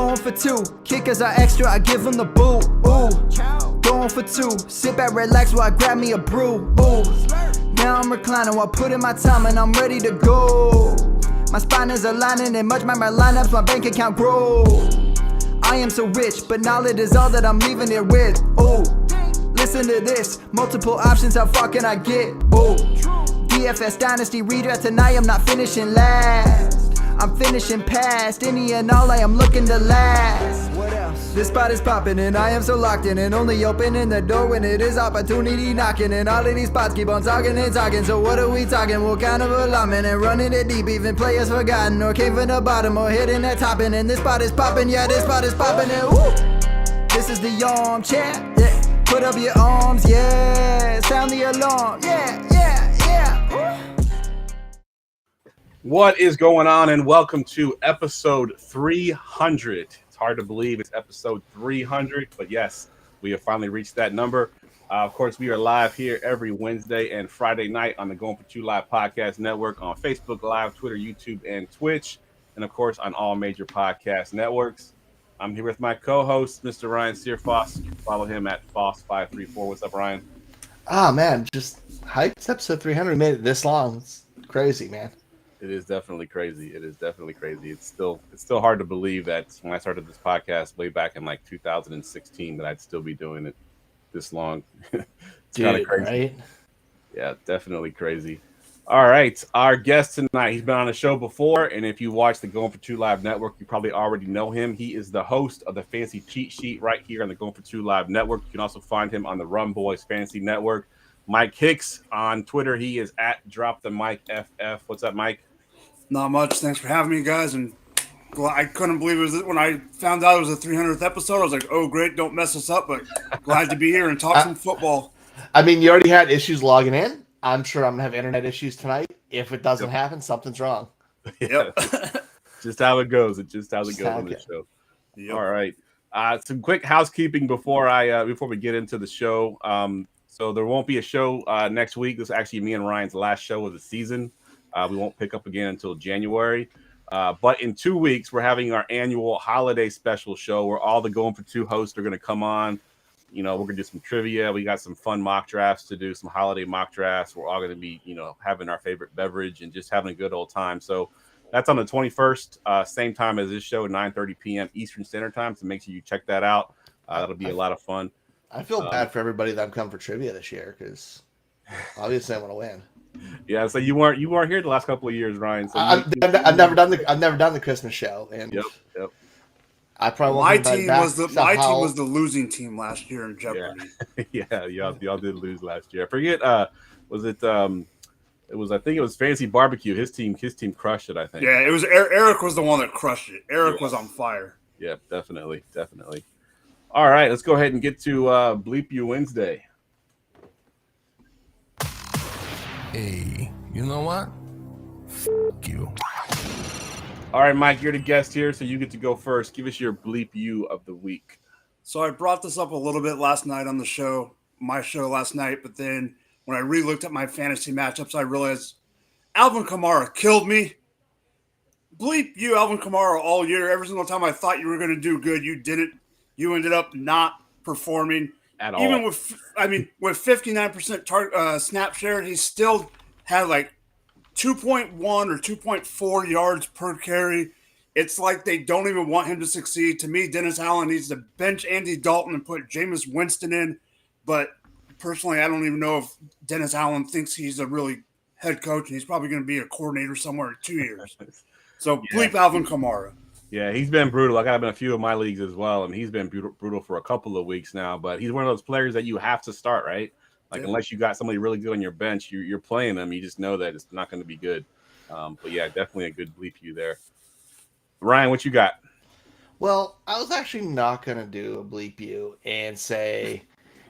Going for two, kickers are extra, I give them the boot. Ooh, going for two, sit back, relax while I grab me a brew. Ooh, now I'm reclining while putting my time and I'm ready to go. My spine is aligning and much my lineups, my bank account grow. I am so rich, but knowledge is all that I'm leaving it with. Ooh, listen to this, multiple options, how far can I get? Ooh, DFS Dynasty redraft tonight, I'm not finishing last. I'm finishing past any and all, I am looking to last. What else? This spot is popping and I am so locked in and only opening the door when it is opportunity knocking. And all of these spots keep on talking and talking. So what are we talking? What kind of alignment? And running it deep, even players forgotten or came from the bottom or hitting that top. And this spot is popping, yeah, this spot is popping. And woo! This is the armchair, yeah. Put up your arms, yeah. Sound the alarm, yeah, yeah, yeah. Woo! What is going on, and welcome to episode 300. It's hard to believe it's episode 300, but yes, we have finally reached that number. Of course, we are live here every Wednesday and Friday night on the Going for Two Live podcast network on Facebook Live, Twitter, YouTube, and Twitch, and of course on all major podcast networks. I'm here with my co-host, Mr. Ryan Searfoss. You can follow him at Foss534. What's up, Ryan? Ah, man, just hyped. It's episode 300. We made it this long. It's crazy, man. It is definitely crazy. It's still hard to believe that when I started this podcast way back in like 2016 that I'd still be doing it this long. It's kind of crazy. Right? Yeah, definitely crazy. All right. Our guest tonight, he's been on the show before, and if you watch the Going for Two Live network, you probably already know him. He is the host of the Fantasy Cheatsheet right here on the Going for Two Live network. You can also find him on the Run Boys Fantasy Network. Mike Hicks on Twitter. He is at Drop the Mike FF. What's up, Mike? Not much. Thanks for having me, guys. And I couldn't believe it was when I found out it was the 300th episode. I was like, "Oh, great! Don't mess us up." But glad to be here and talk some football. I mean, you already had issues logging in. I'm sure I'm gonna have internet issues tonight. If it doesn't happen, something's wrong. Yep. Just how it goes. It's just how it goes on the show. Yep. All right. Some quick housekeeping before we get into the show. So there won't be a show next week. This is actually me and Ryan's last show of the season. We won't pick up again until January. But in 2 weeks, we're having our annual holiday special show where all the Going for Two hosts are going to come on. You know, we're going to do some trivia. We got some fun mock drafts to do, some holiday mock drafts. We're all going to be, having our favorite beverage and just having a good old time. So that's on the 21st, same time as this show, 9:30 p.m. Eastern Standard Time. So make sure you check that out. That'll be a lot of fun. I feel bad for everybody that I'm coming for trivia this year because obviously I want to win. Yeah, so you weren't here the last couple of years, Ryan. So I've never done the Christmas show, and yep. I probably my team was the losing team last year in Jeopardy. Yeah, y'all did lose last year. I forget. Was it? I think it was Fantasy Barbecue. His team crushed it. I think. Yeah, it was Eric was the one that crushed it. Eric was on fire. Yeah, definitely. All right, let's go ahead and get to Bleep You Wednesday. Hey, you know what? F*** you. All right, Mike, you're the guest here, so you get to go first. Give us your Bleep You of the week. So I brought this up a little bit last night on my show last night, but then when I re-looked at my fantasy matchups, I realized Alvin Kamara killed me. Bleep you, Alvin Kamara, all year. Every single time I thought you were going to do good, you didn't. You ended up not performing. At all. Even with 59% snap share, he still had like 2.1 or 2.4 yards per carry. It's like they don't even want him to succeed. To me, Dennis Allen needs to bench Andy Dalton and put Jameis Winston in. But personally, I don't even know if Dennis Allen thinks he's a really head coach, and he's probably going to be a coordinator somewhere in 2 years. So bleep Alvin Kamara. Yeah, he's been brutal. I got him in a few of my leagues as well, and he's been brutal for a couple of weeks now. But he's one of those players that you have to start, right? Like, unless you got somebody really good on your bench, you're playing them. You just know that it's not going to be good. But yeah, definitely a good bleep you there. Ryan, what you got? Well, I was actually not going to do a bleep you and say,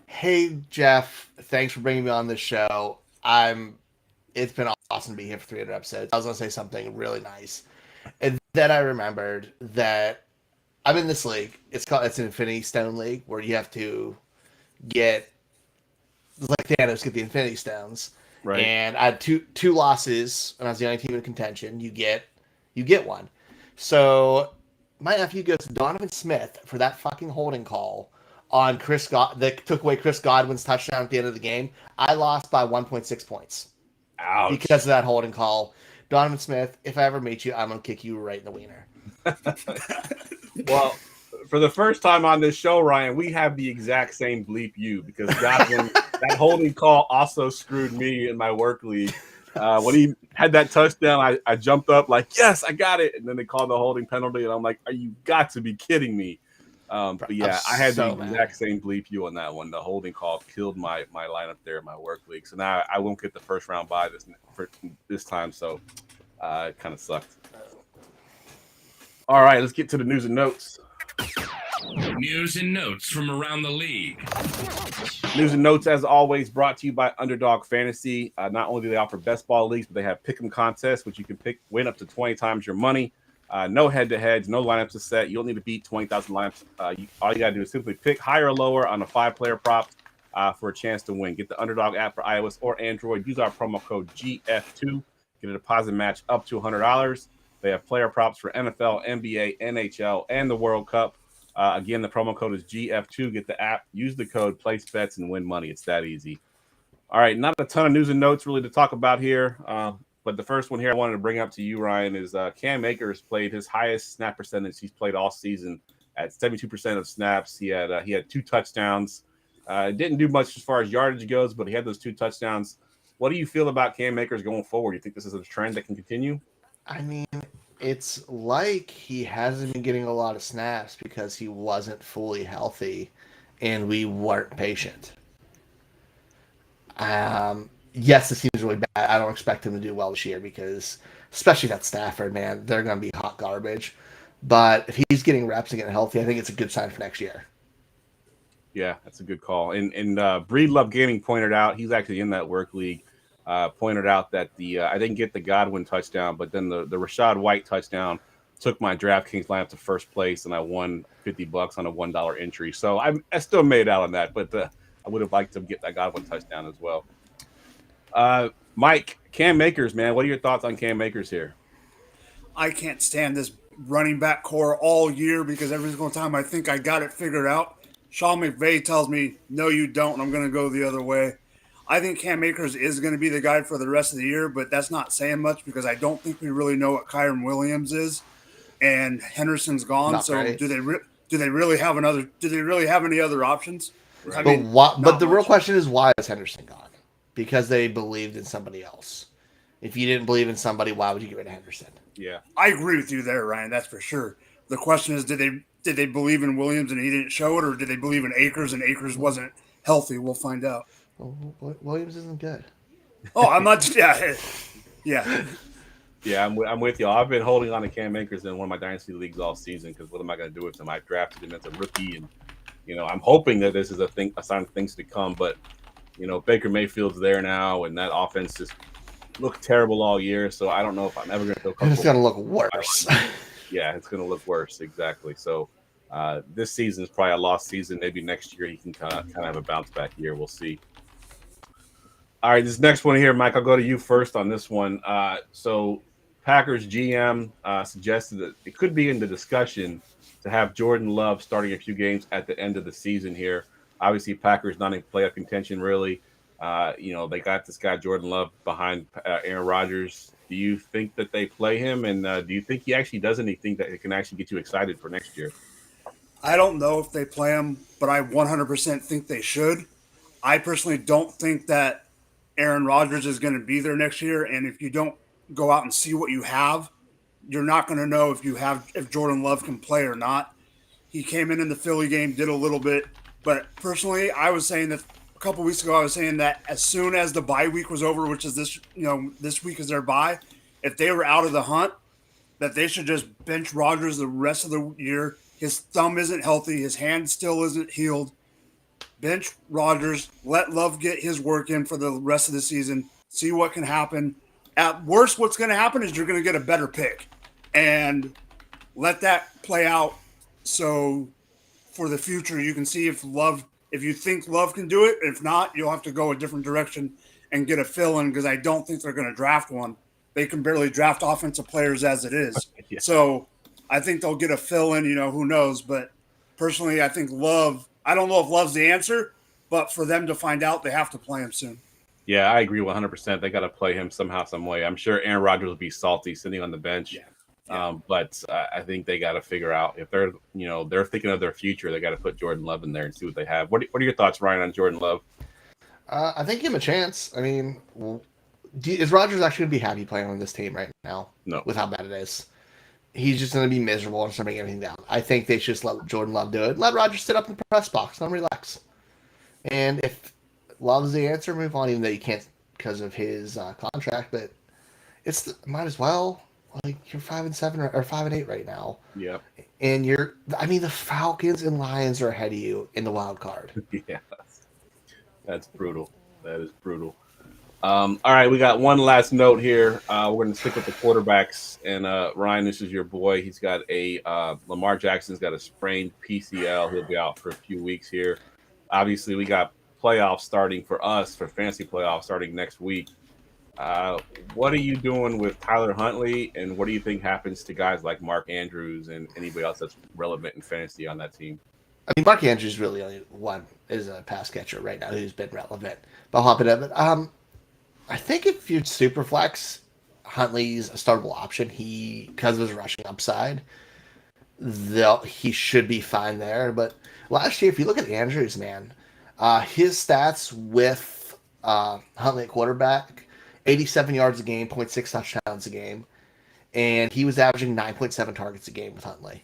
hey, Jeff, thanks for bringing me on this show. It's been awesome to be here for 300 episodes. I was going to say something really nice. And then I remembered that I'm in this league. It's an Infinity Stone League where you have to get, like Thanos, get the Infinity Stones. Right. And I had two losses, and I was the only team in contention. You get one. So My nephew goes to Donovan Smith for that fucking holding call on that took away Chris Godwin's touchdown at the end of the game. I lost by 1.6 points. Ouch. Because of that holding call. Donovan Smith, if I ever meet you, I'm going to kick you right in the wiener. Well, for the first time on this show, Ryan, we have the exact same bleep you, because Godwin, that holding call also screwed me in my work league. When he had that touchdown, I jumped up like, yes, I got it. And then they called the holding penalty, and I'm like, are you got to be kidding me? But yeah, I had the exact same bleep you on that one. The holding call killed my lineup there in my work league. So now I won't get the first round bye this time. So it kind of sucked. All right, let's get to the news and notes. News and notes from around the league. News and notes, as always, brought to you by Underdog Fantasy. Not only do they offer best ball leagues, but they have pick'em contests, which you can win up to 20 times your money. No head-to-heads, no lineups to set. You don't need to beat 20,000 lineups. All you got to do is simply pick higher or lower on a 5-player prop for a chance to win. Get the Underdog app for iOS or Android. Use our promo code GF2. Get a deposit match up to $100. They have player props for NFL, NBA, NHL, and the World Cup. Again, the promo code is GF2. Get the app, use the code, place bets, and win money. It's that easy. All right, not a ton of news and notes really to talk about here. But the first one here I wanted to bring up to you, Ryan, is Cam Akers played his highest snap percentage he's played all season at 72% of snaps. He had 2 touchdowns. Didn't do much as far as yardage goes, but he had those 2 touchdowns. What do you feel about Cam Akers going forward? You think this is a trend that can continue? I mean, it's like he hasn't been getting a lot of snaps because he wasn't fully healthy and we weren't patient. Yes, it seems really bad. I don't expect him to do well this year because, especially that Stafford, man, they're going to be hot garbage. But if he's getting reps and getting healthy, I think it's a good sign for next year. Yeah, that's a good call. And Breedlove Gaming pointed out, he's actually in that work league, pointed out that I didn't get the Godwin touchdown, but then the Rashad White touchdown took my DraftKings lineup to first place, and I won $50 on a $1 entry. So I still made out on that, but I would have liked to get that Godwin touchdown as well. Mike, Cam Akers, man, what are your thoughts on Cam Akers here? I can't stand this running back core all year because every single time I think I got it figured out, Sean McVay tells me, no, you don't, and I'm going to go the other way. I think Cam Akers is going to be the guy for the rest of the year, but that's not saying much because I don't think we really know what Kyren Williams is, and Henderson's gone. Not so great. do they really have any other options? Right. But the real question is, why is Henderson gone? Because they believed in somebody else. If you didn't believe in somebody, why would you get rid of Henderson? Yeah, I agree with you there, Ryan. That's for sure. The question is, did they believe in Williams and he didn't show it, or did they believe in Akers and Akers wasn't healthy? We'll find out. Well, Williams isn't good. Oh, I'm not. Yeah. I'm with you. I've been holding on to Cam Akers in one of my dynasty leagues all season because what am I going to do with him? I drafted him as a rookie, and I'm hoping that this is a sign of things to come. But Baker Mayfield's there now, and that offense just looked terrible all year. So I don't know if I'm ever going to feel comfortable. It's going to look worse. Yeah, it's going to look worse. Exactly. So this season is probably a lost season. Maybe next year he can kind of have a bounce back year. We'll see. All right, this next one here, Mike, I'll go to you first on this one. So Packers GM suggested that it could be in the discussion to have Jordan Love starting a few games at the end of the season here. Obviously, Packers not in playoff contention, really. They got this guy, Jordan Love, behind Aaron Rodgers. Do you think that they play him? And do you think he actually does anything that it can actually get you excited for next year? I don't know if they play him, but I 100% think they should. I personally don't think that Aaron Rodgers is going to be there next year. And if you don't go out and see what you have, you're not going to know if Jordan Love can play or not. He came in the Philly game, did a little bit. But personally, I was saying that a couple weeks ago, I was saying that as soon as the bye week was over, which is this week is their bye, if they were out of the hunt, that they should just bench Rodgers the rest of the year. His thumb isn't healthy. His hand still isn't healed. Bench Rodgers. Let Love get his work in for the rest of the season. See what can happen. At worst, what's going to happen is you're going to get a better pick. And let that play out so for the future you can see if you think Love can do it. If not, you'll have to go a different direction and get a fill-in because I don't think they're going to draft one. They can barely draft offensive players as it is. Yeah. So I think they'll get a fill-in, who knows. But personally, I think Love – I don't know if Love's the answer, but for them to find out, they have to play him soon. Yeah, I agree 100%. They got to play him somehow, some way. I'm sure Aaron Rodgers will be salty sitting on the bench. Yeah. But I think they got to figure out if they're thinking of their future, they got to put Jordan Love in there and see what they have. What are your thoughts, Ryan, on Jordan Love? I think give him a chance. I mean, is Rodgers actually going to be happy playing on this team right now? No. With how bad it is. He's just going to be miserable and start bringing everything down. I think they should just let Jordan Love do it. Let Rodgers sit up in the press box and relax. And if Love's the answer, move on, even though you can't because of his contract. But might as well. Like, you're 5-7 or 5-8 right now. Yep. And the Falcons and Lions are ahead of you in the wild card. Yeah. That's brutal. That is brutal. All right, we got one last note here. We're going to stick with the quarterbacks. And Ryan, this is your boy. He's got Lamar Jackson's got a sprained PCL. He'll be out for a few weeks here. Obviously, we got playoffs starting for us, for fantasy playoffs starting next week. What are you doing with Tyler Huntley, and what do you think happens to guys like Mark Andrews and anybody else that's relevant in fantasy on that team? I mean, Mark Andrews really only one is a pass catcher right now who's been relevant. But I'll hop it up. I think if you're super flex, Huntley's a startable option. Because of his rushing upside, he should be fine there. But last year, if you look at Andrews, man, his stats with Huntley at quarterback, 87 yards a game, 0.6 touchdowns a game, and he was averaging 9.7 targets a game with Huntley.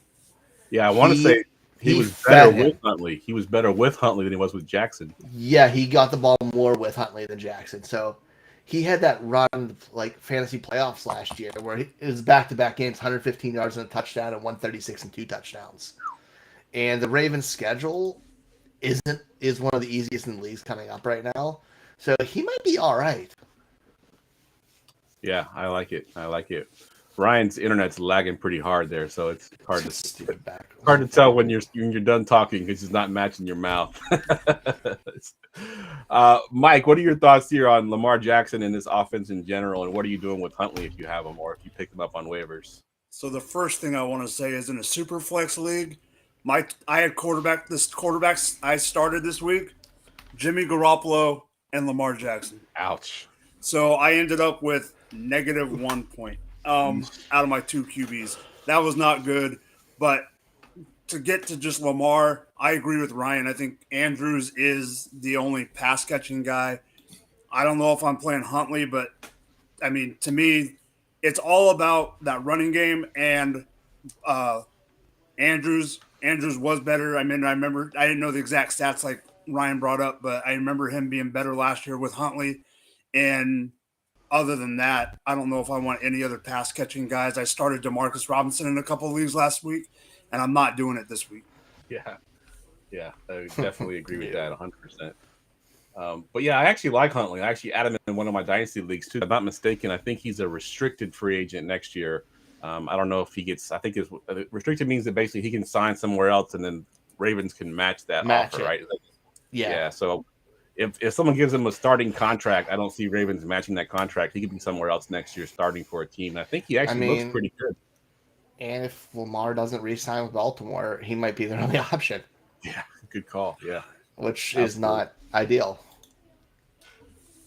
Yeah, I want to say he was better with Huntley. He was better with Huntley than he was with Jackson. Yeah, he got the ball more with Huntley than Jackson. So he had that run like fantasy playoffs last year where it was back-to-back games, 115 yards and a touchdown and 136 and 2 touchdowns. And the Ravens' schedule is one of the easiest in the leagues coming up right now. So he might be all right. Yeah, I like it. Ryan's internet's lagging pretty hard there, so it's hard to tell when you're done talking because it's not matching your mouth. Mike, what are your thoughts here on Lamar Jackson and this offense in general, and what are you doing with Huntley if you have him or if you picked him up on waivers? So the first thing I want to say is in a super flex league, I had quarterbacks I started this week, Jimmy Garoppolo and Lamar Jackson. Ouch. So I ended up with -1 point out of my 2 QBs. That was not good. But to get to just Lamar, I agree with Ryan. I think Andrews is the only pass-catching guy. I don't know if I'm playing Huntley, but, I mean, to me, it's all about that running game. And Andrews was better. I mean, I didn't know the exact stats like Ryan brought up, but I remember him being better last year with Huntley. And other than that, I don't know if I want any other pass-catching guys. I started Demarcus Robinson in a couple of leagues last week, and I'm not doing it this week. Yeah, I definitely agree with that 100%. But yeah, I actually like Huntley. I actually added him in one of my dynasty leagues too. If I'm not mistaken, I think he's a restricted free agent next year. I don't know if he gets. I think it's restricted means that basically he can sign somewhere else, and then Ravens can match offer, right? Yeah. So if someone gives him a starting contract, I don't see Ravens matching that contract. He could be somewhere else next year, starting for a team. And I think he actually looks pretty good. And if Lamar doesn't re-sign with Baltimore, he might be their only option. Yeah, good call. Yeah, which is not ideal.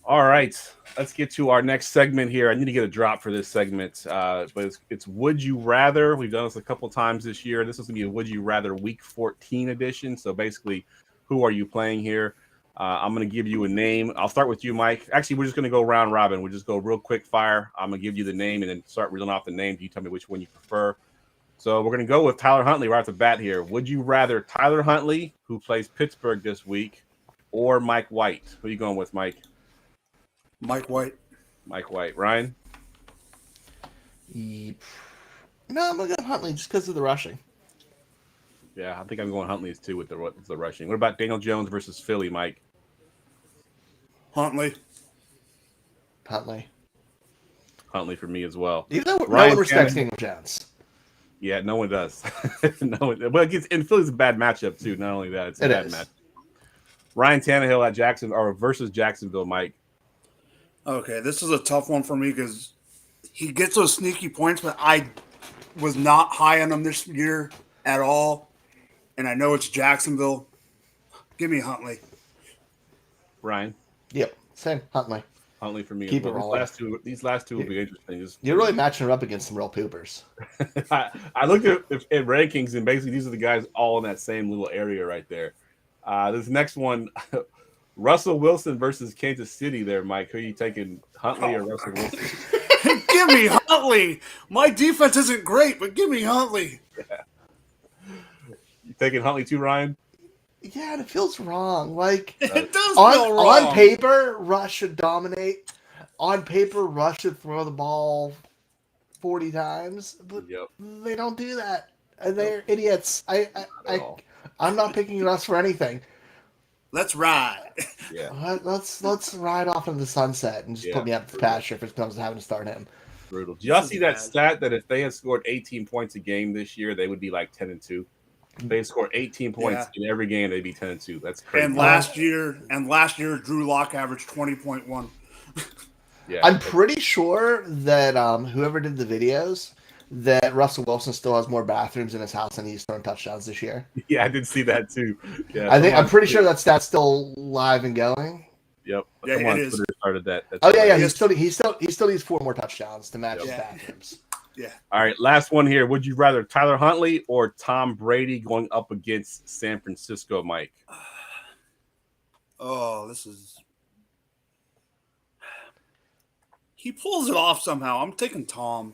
All right, let's get to our next segment here. I need to get a drop for this segment, but it's Would You Rather. We've done this a couple times this year. This is going to be a Would You Rather Week 14 edition. So basically, who are you playing here? I'm going to give you a name. I'll start with you, Mike. Actually, we're just going to go round robin. We'll just go real quick fire. I'm going to give you the name and then start reeling off the names. You tell me which one you prefer. So we're going to go with Tyler Huntley right off the bat here. Would you rather Tyler Huntley, who plays Pittsburgh this week, or Mike White? Who are you going with, Mike? Mike White. Mike White. Ryan? No, I'm going to go Huntley just because of the rushing. Yeah, I think I'm going Huntley too with the rushing. What about Daniel Jones versus Philly, Mike? Huntley for me as well. Even though no one respects Daniel Jones. Yeah, no one does. No one. Well, and Philly's a bad matchup too. Not only that, it's a bad matchup. Ryan Tannehill at versus Jacksonville, Mike. Okay, this is a tough one for me because he gets those sneaky points, but I was not high on him this year at all, and I know it's Jacksonville. Give me Huntley. Ryan. Yep, same Huntley. Huntley for me. Keep as it well. rolling. These last two will be interesting. You're really matching her up against some real poopers. I looked at rankings, and basically these are the guys all in that same little area right there. This next one, Russell Wilson versus Kansas City there, Mike. Who are you taking, Huntley or Russell Wilson? Give me Huntley. My defense isn't great, but give me Huntley. Yeah. You taking Huntley too, Ryan? Yeah, and it feels wrong. Like it does feel wrong. On paper, Russ should dominate. On paper, Russ should throw the ball 40 times, but they don't do that. And they're idiots. I'm not picking Russ for anything. Let's ride. Yeah. Let's ride off into the sunset and just put me up the pasture if it comes to having to start him. Brutal. Do y'all see that stat that if they had scored 18 points a game this year, they would be like 10-2? If they scored 18 points in every game, they'd be 10-2. That's crazy. And last year, Drew Lock averaged 20.1. Yeah. I'm pretty sure that whoever did the videos, that Russell Wilson still has more bathrooms in his house than he's thrown touchdowns this year. Yeah, I did see that too. Yeah, I'm pretty sure that stat's still live and going. Yep. Yeah, Someone it is. started that. Yeah. He still needs 4 more touchdowns to match his bathrooms. Yeah. All right, last one here. Would you rather Tyler Huntley or Tom Brady going up against San Francisco, Mike? Oh, this is. He pulls it off somehow. I'm taking Tom.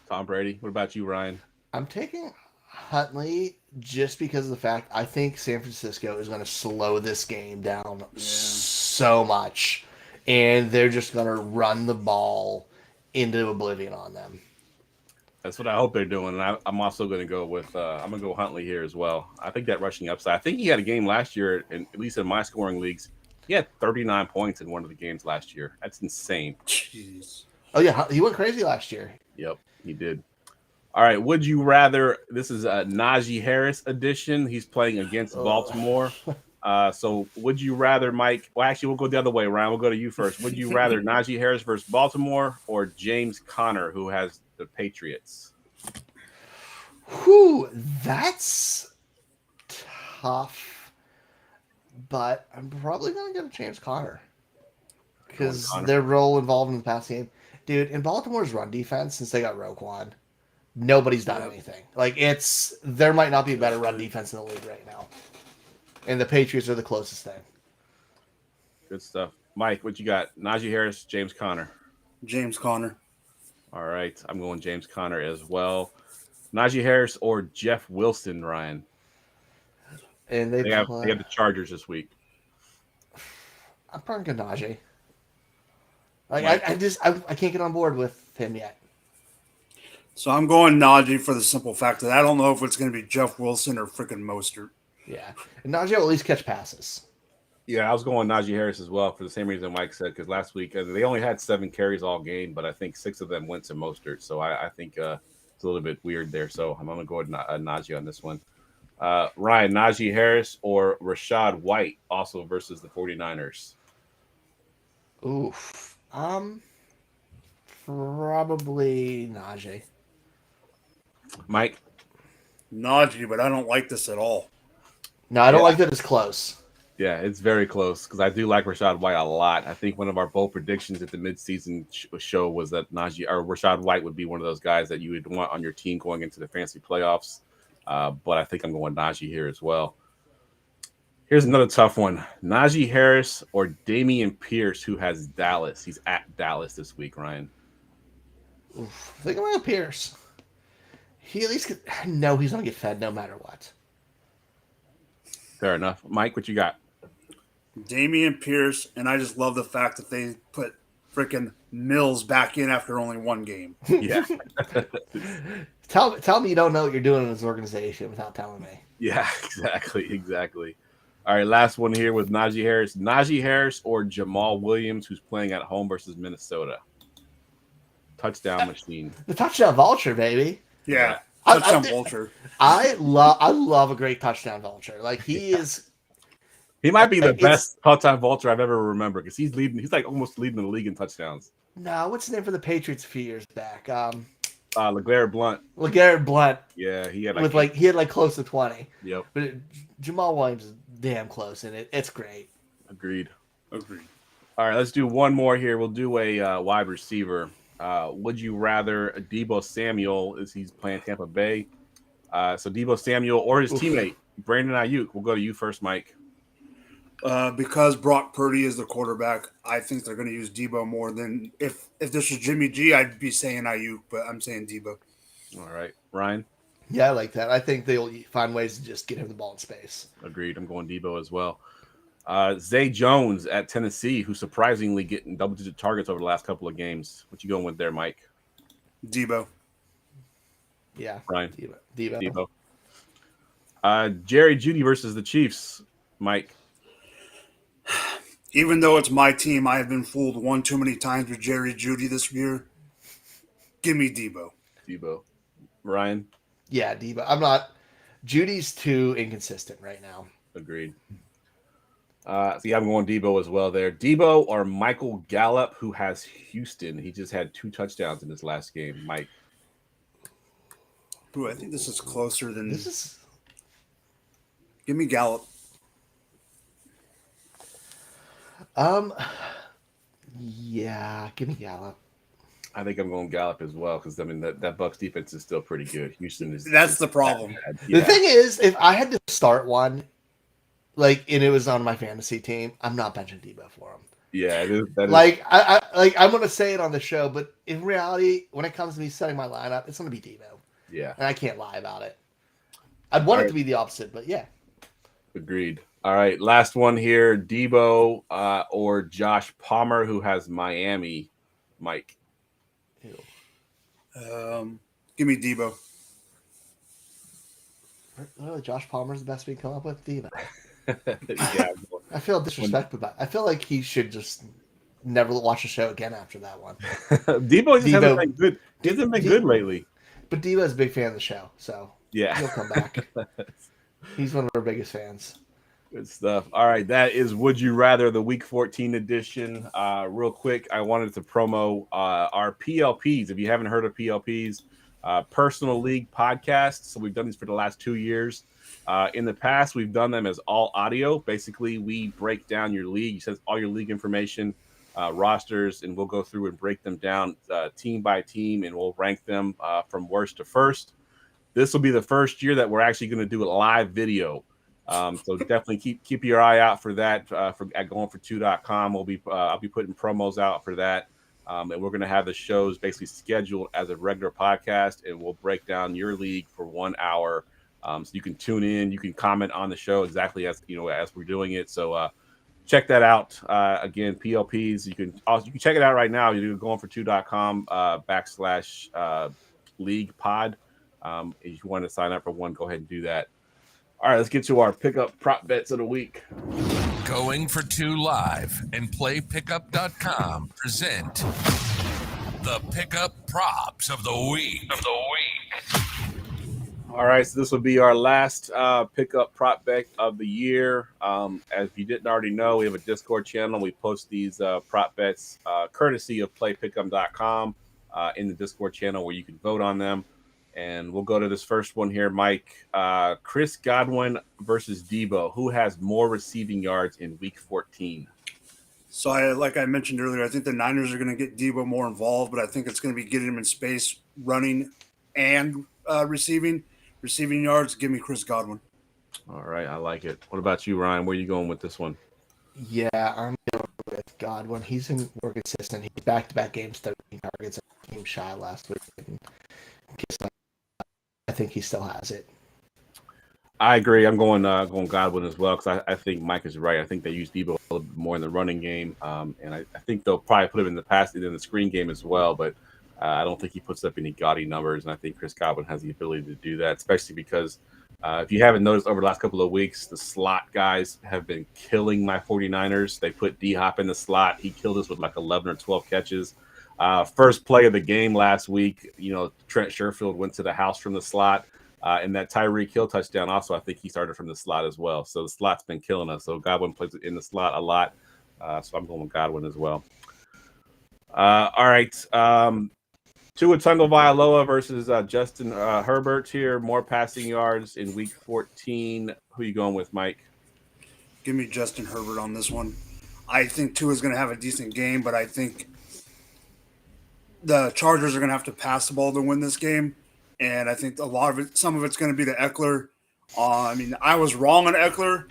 Tom Brady. What about you, Ryan? I'm taking Huntley just because of the fact I think San Francisco is going to slow this game down so much, and they're just going to run the ball into oblivion on them. That's what I hope they're doing. And I'm also going to go with I'm going to go Huntley here as well. I think that rushing upside. I think he had a game last year, and at least in my scoring leagues, he had 39 points in one of the games last year. That's insane. Jeez. Oh yeah, he went crazy last year. Yep, he did. All right, would you rather? This is a Najee Harris edition. He's playing against Baltimore. So would you rather, Mike? Well, actually, we'll go the other way, Ryan. We'll go to you first. Would you rather Najee Harris versus Baltimore or James Conner, who has the Patriots? Whew, that's tough. But I'm probably going to go to James Conner because their role involved in the pass game. Dude, in Baltimore's run defense, since they got Roquan, nobody's done anything. Like, there might not be a better run defense in the league right now. And the Patriots are the closest thing. Good stuff. Mike, what you got? Najee Harris, James Conner. James Conner. All right, I'm going James Conner as well. Najee Harris or Jeff Wilson, Ryan? And they have the Chargers this week. I'm probably going Najee. Like, I can't get on board with him yet. So I'm going Najee for the simple fact that I don't know if it's going to be Jeff Wilson or freaking Mostert. Yeah, and Najee will at least catch passes. Yeah, I was going Najee Harris as well for the same reason Mike said, because last week they only had 7 carries all game, but I think 6 of them went to Mostert. So I think it's a little bit weird there. So I'm going to go with Najee on this one. Ryan, Najee Harris or Rashad White also versus the 49ers? Oof. Probably Najee. Mike? Najee, but I don't like this at all. No, I don't like that it's close. Yeah, it's very close because I do like Rashad White a lot. I think one of our bold predictions at the midseason show was that Rashad White would be one of those guys that you would want on your team going into the fantasy playoffs. But I think I'm going Najee here as well. Here's another tough one. Najee Harris or Damian Pierce, who has Dallas. He's at Dallas this week, Ryan. Oof. I think I'm going to Pierce. He at least no, he's going to get fed no matter what. Fair enough. Mike, what you got? Damian Pierce, and I just love the fact that they put freaking Mills back in after only 1 game. Yeah. Tell me you don't know what you're doing in this organization without telling me. Yeah, exactly. All right, last one here with Najee Harris. Najee Harris or Jamal Williams, who's playing at home versus Minnesota. Touchdown machine. The touchdown vulture, baby. Yeah, touchdown vulture. I love a great touchdown vulture. Like he is. He might be the best touchdown vulture I've ever remembered because he's like almost leading the league in touchdowns. No, what's his name for the Patriots a few years back? LeGarrette Blount. LeGarrette Blount. Yeah, he had close to 20. Yep. But Jamal Williams is damn close, and it's great. Agreed. All right, let's do one more here. We'll do a wide receiver. Would you rather Deebo Samuel as he's playing Tampa Bay? So Deebo Samuel or his teammate Brandon Ayuk. We'll go to you first, Mike. Because Brock Purdy is the quarterback, I think they're going to use Deebo more than if this was Jimmy G, I'd be saying Ayuk, but I'm saying Deebo. All right, Ryan. Yeah, I like that. I think they'll find ways to just get him the ball in space. Agreed. I'm going Deebo as well. Zay Jones at Tennessee, who's surprisingly getting double-digit targets over the last couple of games. What you going with there, Mike? Deebo. Yeah, Ryan. Deebo. Jerry Jeudy versus the Chiefs, Mike. Even though it's my team, I have been fooled one too many times with Jerry Jeudy this year. Give me Deebo. Ryan? Yeah, Deebo. I'm not. Judy's too inconsistent right now. Agreed. I'm going Deebo as well there. Deebo or Michael Gallup, who has Houston. He just had 2 touchdowns in his last game. Mike? Ooh, I think this is closer than this is. Give me Gallup. Yeah, give me Gallup. I think I'm going Gallup as well because that Bucs defense is still pretty good. Houston is. That's the problem. Yeah. The thing is, if I had to start one, and it was on my fantasy team, I'm not benching Deebo for him. Yeah, it is. I'm going to say it on the show, but in reality, when it comes to me setting my lineup, it's going to be Deebo. Yeah, and I can't lie about it. I'd want it to be the opposite, but yeah. Agreed. All right, last one here: Deebo or Josh Palmer, who has Miami. Mike. Give me Deebo. Josh Palmer's the best we can come up with. Deebo. Yeah. I feel disrespected by. I feel like he should just never watch the show again after that one. Deebo hasn't been good. He hasn't been good lately. But Deebo's a big fan of the show, so yeah, he'll come back. He's one of our biggest fans. Good stuff. All right, that is Would You Rather, the Week 14 edition. Real quick, I wanted to promo our PLPs. If you haven't heard of PLPs, Personal League podcasts. So we've done these for the last 2 years. In the past, we've done them as all audio. Basically, we break down your league. You send all your league information, rosters, and we'll go through and break them down team by team, and we'll rank them from worst to first. This will be the first year that we're actually going to do a live video. So definitely keep your eye out for that at goingfor2.com. I'll be putting promos out for that. And we're going to have the shows basically scheduled as a regular podcast, and we'll break down your league for 1 hour. So you can tune in, you can comment on the show exactly as we're doing it. So check that out. Again, PLPs. You can check it out right now. You do goingfor2.com /league pod. If you want to sign up for one, go ahead and do that. All right, let's get to our pickup prop bets of the week. Going for 2 Live and playpickup.com present the pickup props of the week. All right, so this will be our last pickup prop bet of the year. As you didn't already know, we have a Discord channel. We post these prop bets courtesy of playpickup.com in the Discord channel where you can vote on them. And we'll go to this first one here, Mike. Chris Godwin versus Deebo. Who has more receiving yards in Week 14? So, like I mentioned earlier, I think the Niners are going to get Deebo more involved, but I think it's going to be getting him in space, running, and receiving. Receiving yards, give me Chris Godwin. All right, I like it. What about you, Ryan? Where are you going with this one? Yeah, I'm going with Godwin. He's been more consistent. He's back-to-back games, 13 targets. I came shy last week. I think he still has it. I agree. I'm going Godwin as well because I think Mike is right. I think they use Deebo a little bit more in the running game, and I think they'll probably put him in the screen game as well. But I don't think he puts up any gaudy numbers, and I think Chris Godwin has the ability to do that, especially because if you haven't noticed over the last couple of weeks, the slot guys have been killing my 49ers. They put D-Hop in the slot. He killed us with like 11 or 12 catches. First play of the game last week, Trent Sherfield went to the house from the slot. And that Tyreek Hill touchdown also, I think he started from the slot as well. So the slot's been killing us. So Godwin plays in the slot a lot. So I'm going with Godwin as well. All right. Tua Tagovailoa versus Justin Herbert here. More passing yards in Week 14. Who you going with, Mike? Give me Justin Herbert on this one. I think Tua's going to have a decent game, but I think the Chargers are going to have to pass the ball to win this game. And I think some of it's going to be the Eckler. I was wrong on Eckler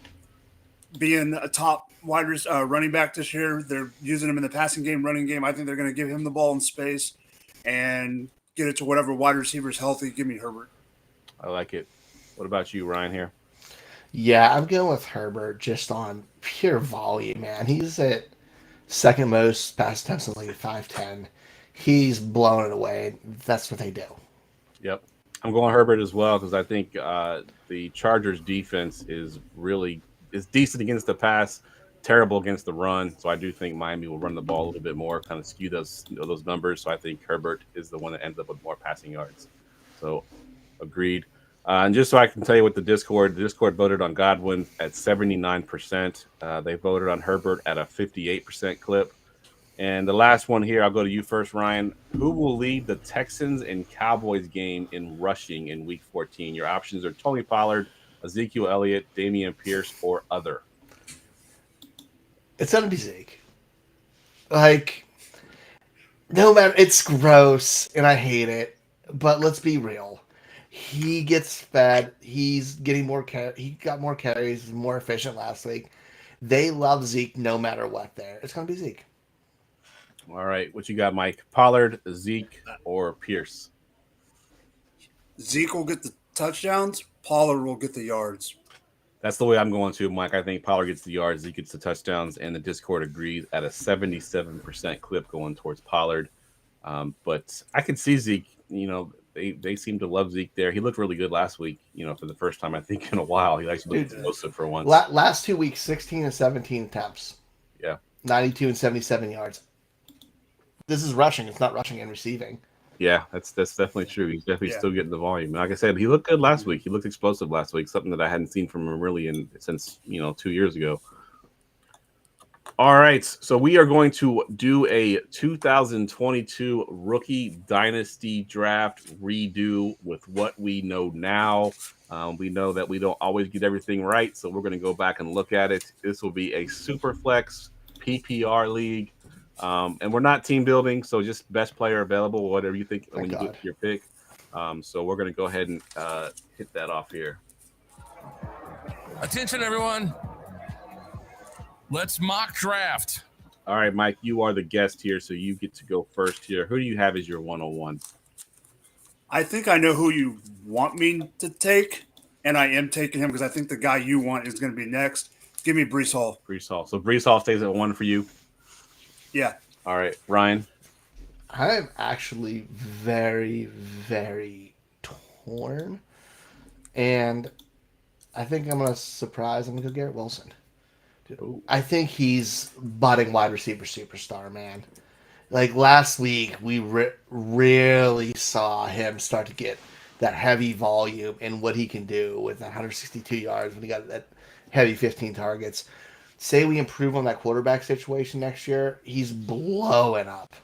being a top running back this year. They're using him in the passing game, running game. I think they're going to give him the ball in space and get it to whatever wide receiver is healthy. Give me Herbert. I like it. What about you, Ryan, here? Yeah, I'm going with Herbert just on pure volume, man. He's at second most pass attempts in the league at 5'10". He's blowing it away. That's what they do. Yep. I'm going Herbert as well because I think the Chargers defense is decent against the pass, terrible against the run. So I do think Miami will run the ball a little bit more, kind of skew those numbers. So I think Herbert is the one that ends up with more passing yards. So agreed. And just so I can tell you what the Discord voted on Godwin at 79%. They voted on Herbert at a 58% clip. And the last one here, I'll go to you first, Ryan. Who will lead the Texans and Cowboys game in rushing in Week 14? Your options are Tony Pollard, Ezekiel Elliott, Dameon Pierce, or other. It's gonna be Zeke. No matter, it's gross and I hate it, but let's be real. He gets fed. He's getting more he got more carries. He's more efficient last week. They love Zeke no matter what. It's gonna be Zeke. All right, what you got, Mike? Pollard, Zeke, or Pierce? Zeke will get the touchdowns. Pollard will get the yards. That's the way I'm going to, Mike. I think Pollard gets the yards, Zeke gets the touchdowns, and the Discord agrees at a 77% clip going towards Pollard. But I can see Zeke. They seem to love Zeke there. He looked really good last week. For the first time I think in a while, he actually looked explosive for once. Last 2 weeks, 16 and 17 attempts. Yeah, 92 and 77 yards. This is rushing. It's not rushing and receiving. Yeah, that's definitely true. He's definitely still getting the volume. Like I said, he looked good last week. He looked explosive last week, something that I hadn't seen from him really since 2 years ago. All right, so we are going to do a 2022 Rookie Dynasty Draft redo with what we know now. We know that we don't always get everything right, so we're going to go back and look at it. This will be a Superflex PPR league. And we're not team building, so just best player available, whatever you think when you get your pick. So we're going to go ahead and hit that off here. Attention, everyone. Let's mock draft. All right, Mike, you are the guest here, so you get to go first here. Who do you have as your 101? I think I know who you want me to take, and I am taking him because I think the guy you want is going to be next. Give me Breece Hall. Breece Hall. So Breece Hall stays at 1 for you? Yeah. All right, Ryan. I'm actually very, very torn. And I think I'm going to surprise. I'm going to go Garrett Wilson. Dude, I think he's budding wide receiver superstar, man. Like last week, we really saw him start to get that heavy volume and what he can do with 162 yards when he got that heavy 15 targets. Say we improve on that quarterback situation next year, he's blowing up.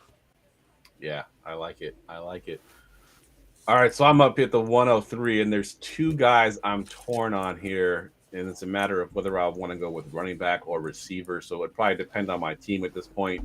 Yeah, I like it. All right, so I'm up at the 103, and there's two guys I'm torn on here, and it's a matter of whether I want to go with running back or receiver. So it probably depends on my team at this point.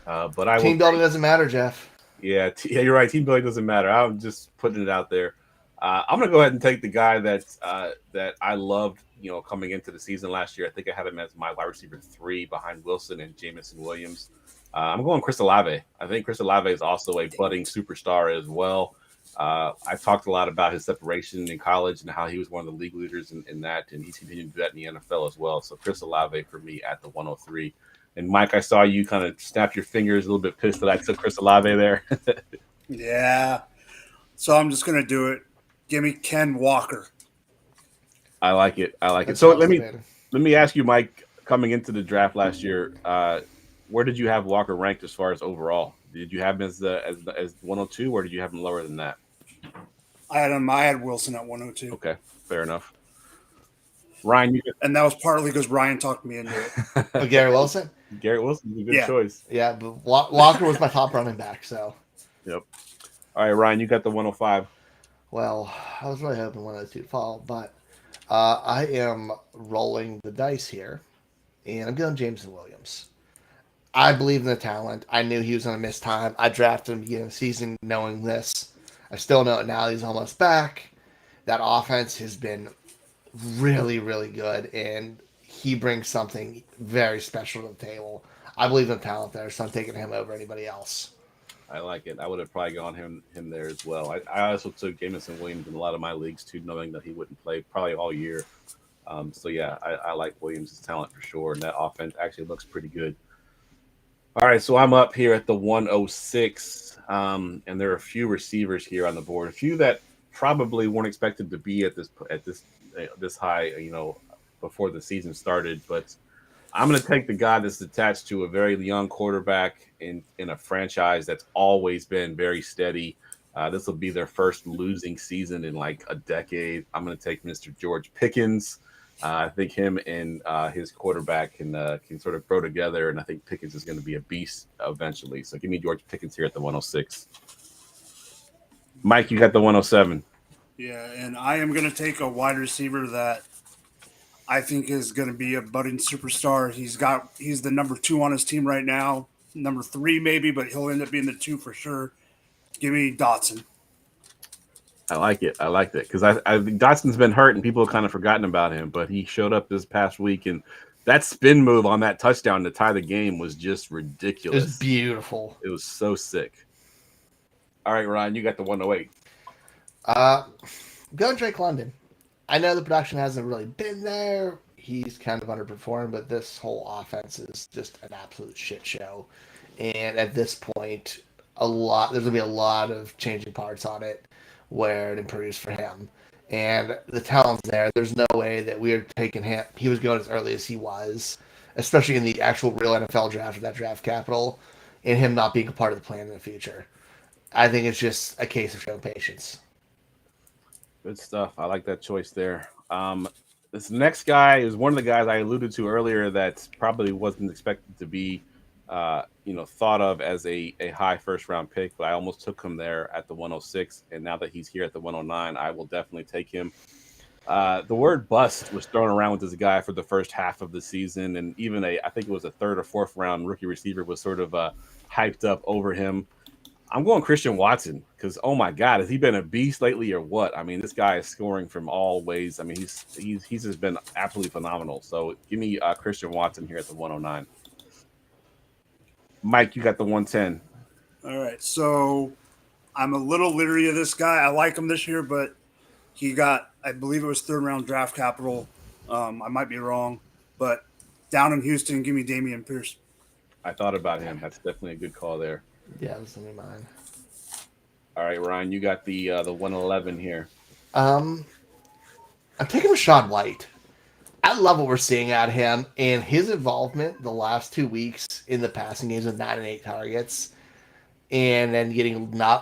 But team building doesn't matter, Jeff. Yeah, you're right. Team building doesn't matter. I'm just putting it out there. I'm gonna go ahead and take the guy that I loved, coming into the season last year. I think I had him as my wide receiver 3 behind Wilson and Jamison Williams. I'm going Chris Olave. I think Chris Olave is also a budding superstar as well. I talked a lot about his separation in college and how he was one of the league leaders in that, and he's continuing to do that in the NFL as well. So Chris Olave for me at the 103. And Mike, I saw you kind of snap your fingers, a little bit pissed that I took Chris Olave there. Yeah. So I'm just going to do it. Give me Ken Walker. I like it. That's So awesome, let me ask you, Mike, coming into the draft last year, where did you have Walker ranked as far as overall? Did you have him as 102, or did you have him lower than that? I had Wilson at 102. Okay, fair enough. Ryan, and that was partly because Ryan talked me into it. Oh, Garrett Wilson? Garrett Wilson's a good choice. Yeah, but Walker was my top running back, so. Yep. All right, Ryan, you got the 105. Well, I was really hoping 102 to fall, but I am rolling the dice here, and I'm going Jameson Williams. I believe in the talent. I knew he was going to miss time. I drafted him beginning of the season knowing this. I still know it now. He's almost back. That offense has been really, really good, and he brings something very special to the table. I believe in the talent there, so I'm taking him over anybody else. I like it. I would have probably gone him there as well. I also took Jameson Williams in a lot of my leagues too, knowing that he wouldn't play probably all year. So yeah, I like Williams' talent for sure, and that offense actually looks pretty good. All right, so I'm up here at the 106, and there are a few receivers here on the board, a few that probably weren't expected to be at this high, before the season started. But I'm going to take the guy that's attached to a very young quarterback in a franchise that's always been very steady. This will be their first losing season in like a decade. I'm going to take Mr. George Pickens. I think him and his quarterback can sort of grow together, and I think Pickens is going to be a beast eventually. So give me George Pickens here at the 106. Mike, you got the 107. Yeah, and I am going to take a wide receiver that I think is going to be a budding superstar. He's the number 2 on his team right now, number 3 maybe, but he'll end up being the 2 for sure. Give me Dotson. I like it. I liked it because I think Dotson's been hurt and people have kind of forgotten about him, but he showed up this past week, and that spin move on that touchdown to tie the game was just ridiculous. It was beautiful. It was so sick. All right, Ryan, you got the 108. Go Drake London. I know the production hasn't really been there. He's kind of underperformed, but this whole offense is just an absolute shit show. And at this point, there's going to be a lot of changing parts on it where it improves for him. And the talent's there. There's no way that we are taking him. He was going as early as he was, especially in the actual real NFL draft with that draft capital, and him not being a part of the plan in the future. I think it's just a case of showing patience. Good stuff. I like that choice there. This next guy is one of the guys I alluded to earlier that probably wasn't expected to be thought of as a high first round pick, but I almost took him there at the 106. And now that he's here at the 109, I will definitely take him. The word bust was thrown around with this guy for the first half of the season. And even I think it was a 3rd or 4th round rookie receiver was sort of hyped up over him. I'm going Christian Watson because, oh my God, has he been a beast lately or what? I mean, this guy is scoring from all ways. I mean, he's just been absolutely phenomenal. So give me Christian Watson here at the 109. Mike, you got the 110. All right, so I'm a little leery of this guy. I like him this year, but he got, I believe it was 3rd round draft capital. I might be wrong, but down in Houston, give me Dameon Pierce. I thought about him. That's definitely a good call there. Yeah, that's gonna be mine. All right, Ryan, you got the 111 here. I'm taking Rachaad White. I love what we're seeing out of him and his involvement the last 2 weeks in the passing games with 9 and 8 targets, and then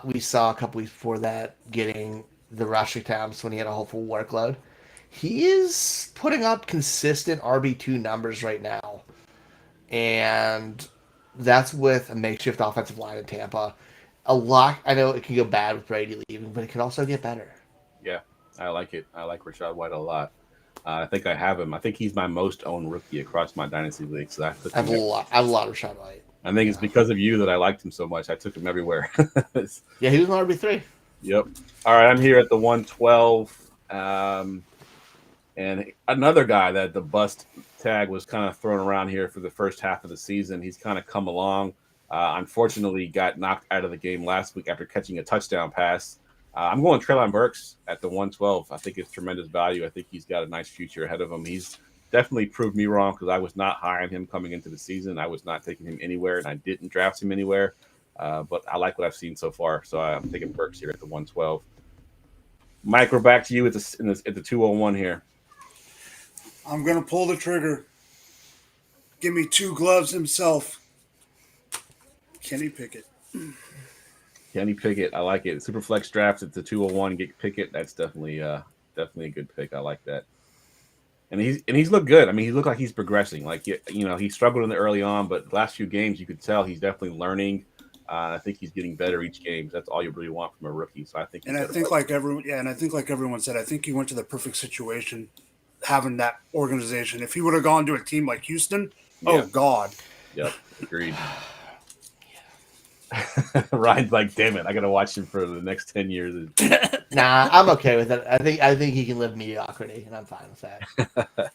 we saw a couple weeks before that getting the rush attempts when he had a whole full workload. He is putting up consistent RB2 numbers right now, and that's with a makeshift offensive line in Tampa. I know it can go bad with Brady leaving, but it can also get better. Yeah, I like it. I like Rachaad White a lot. I think I have him. I think he's my most owned rookie across my dynasty league. So I have a lot of Rachaad White. I think it's because of you that I liked him so much. I took him everywhere. Yeah, he was an RB3. Yep. All right, I'm here at the 112. And another guy that the bust tag was kind of thrown around here for the first half of the season. He's kind of come along. Unfortunately, got knocked out of the game last week after catching a touchdown pass. I'm going Treylon Burks at the 112. I think it's tremendous value. I think he's got a nice future ahead of him. He's definitely proved me wrong because I was not high on him coming into the season. I was not taking him anywhere, and I didn't draft him anywhere. But I like what I've seen so far, so I'm taking Burks here at the 112. Mike, we're back to you at the 201 here. I'm going to pull the trigger. Give me 2 gloves himself. Kenny Pickett. Kenny Pickett, I like it. Super flex drafts at the 201. Get Pickett. That's definitely a good pick. I like that. And he's looked good. I mean, he looked like he's progressing. Like he struggled in the early on, but the last few games you could tell he's definitely learning. I think he's getting better each game. That's all you really want from a rookie. So I think. And I think like everyone said, I think he went to the perfect situation, having that organization. If he would have gone to a team like Houston, oh God. Yep, agreed. Ryan's like, damn it, I gotta watch him for the next 10 years. Nah, I'm okay with it. I think he can live mediocrity, and I'm fine with that.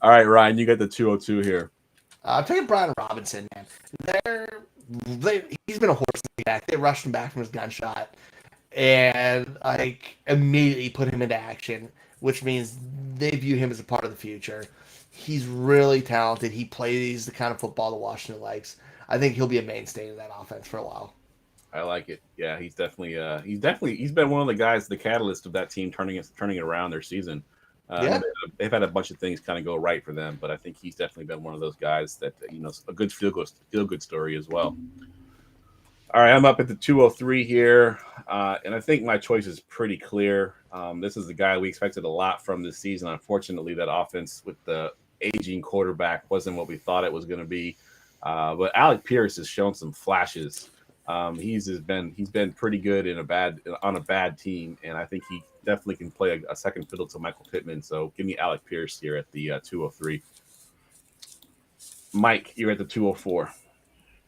All right, Ryan, you got the 202 here. I'm taking Brian Robinson, man. He's been a horse in the back. They rushed him back from his gunshot and like immediately put him into action, which means they view him as a part of the future. He's really talented. He plays the kind of football that Washington likes. I think he'll be a mainstay in that offense for a while. I like it. Yeah, he's definitely he's been one of the guys, the catalyst of that team turning it around their season. They've had a bunch of things kind of go right for them, but I think he's definitely been one of those guys that a good feel good story as well. All right, I'm up at the 203 here, and I think my choice is pretty clear. This is the guy we expected a lot from this season. Unfortunately, that offense with the aging quarterback wasn't what we thought it was going to be. But Alec Pierce has shown some flashes. He's been pretty good on a bad team, and I think he definitely can play a second fiddle to Michael Pittman. So give me Alec Pierce here at the 203. Mike, you're at the 204.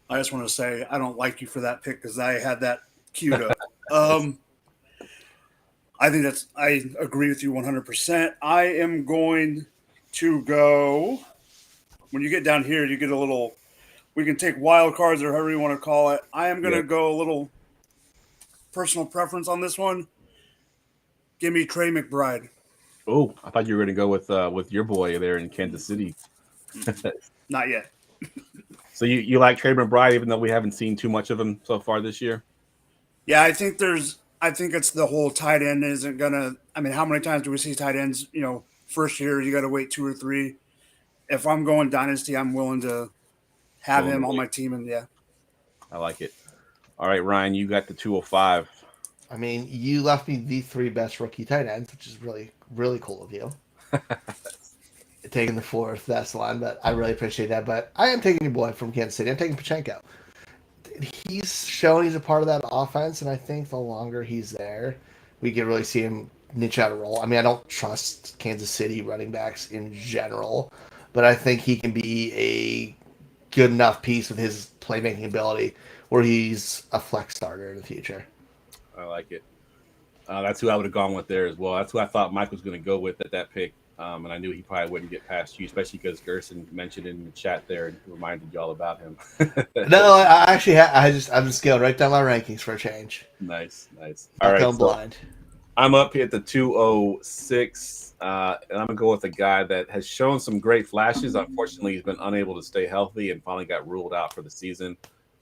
I just want to say I don't like you for that pick because I had that queued up. I agree with you 100%. I am going to go. When you get down here, you get a little. We can take wild cards or however you want to call it. I am going to go a little personal preference on this one. Give me Trey McBride. Oh, I thought you were going to go with your boy there in Kansas City. Not yet. So you like Trey McBride, even though we haven't seen too much of him so far this year? Yeah, I think it's the whole tight end isn't gonna. I mean, how many times do we see tight ends? First year you got to wait 2 or 3. If I'm going dynasty, I'm willing to have him on my team, and I like it. All right, Ryan, you got the 205. I mean, you left me the 3 best rookie tight ends, which is really, really cool of you. Taking the 4th best one, but I really appreciate that. But I am taking your boy from Kansas City. I'm taking Pachenko. He's shown he's a part of that offense, and I think the longer he's there, we can really see him niche out a role. I mean, I don't trust Kansas City running backs in general, but I think he can be a good enough piece with his playmaking ability where he's a flex starter in the future. I like it. That's who I would have gone with there as well. That's who I thought Mike was going to go with at that pick. And I knew he probably wouldn't get past you, especially because Gerson mentioned in the chat there and reminded y'all about him. No, I actually I'm just going right down my rankings for a change. Nice. All right, I'm blind. I'm up here at the 206, and I'm gonna go with a guy that has shown some great flashes. Unfortunately, he's been unable to stay healthy and finally got ruled out for the season.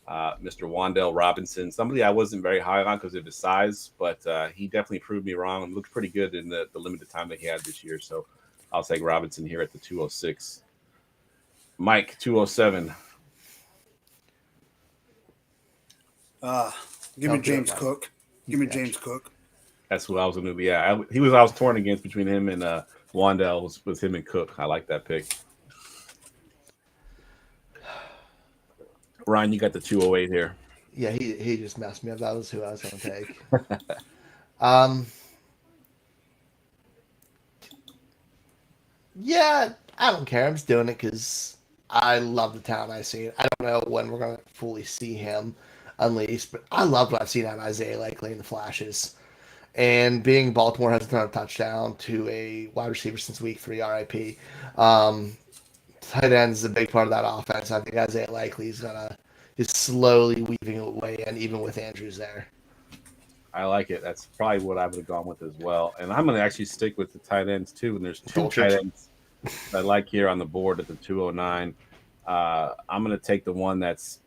Mr. Wan'Dale Robinson, somebody I wasn't very high on because of his size, but he definitely proved me wrong and looked pretty good in the limited time that he had this year. So I'll take Robinson here at the 206. Mike, 207. Give me James Cook. Give me James Cook. That's who I was going to be. Yeah, I was torn against between him and Wan'Dale was him and Cook. I like that pick. Ryan, you got the 208 here. Yeah, he just messed me up. That was who I was going to take. Yeah, I don't care. I'm just doing it because I love the talent I've seen. I don't know when we're going to fully see him unleashed, but I love what I've seen on Isaiah Likely in the flashes. And being Baltimore hasn't thrown a touchdown to a wide receiver since week 3, RIP. Tight end is a big part of that offense. I think Isaiah Likely is slowly weaving away, and even with Andrews there. I like it. That's probably what I would have gone with as well. And I'm going to actually stick with the tight ends too. And there's 2 tight ends I like here on the board at the 209. I'm going to take the one that's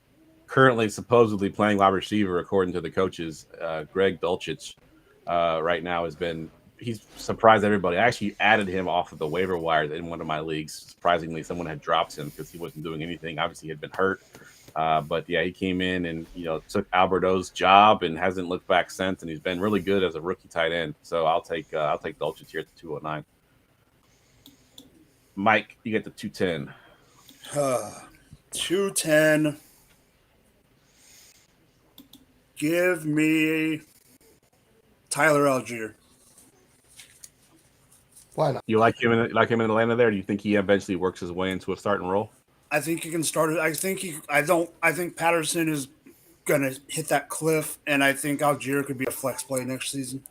currently supposedly playing wide receiver, according to the coaches. Greg Dulcich right now he's surprised everybody. I actually added him off of the waiver wire in one of my leagues. Surprisingly, someone had dropped him because he wasn't doing anything. Obviously, he had been hurt. But yeah, he came in and took Alberto's job and hasn't looked back since. And he's been really good as a rookie tight end. So I'll take Dulcich here at the 209. Mike, you get the 210. 210. Give me Tyler Algier. Why not? You like him in Atlanta there? Do you think he eventually works his way into a starting role? I think he can start it. I think Patterson is gonna hit that cliff, and I think Algier could be a flex play next season.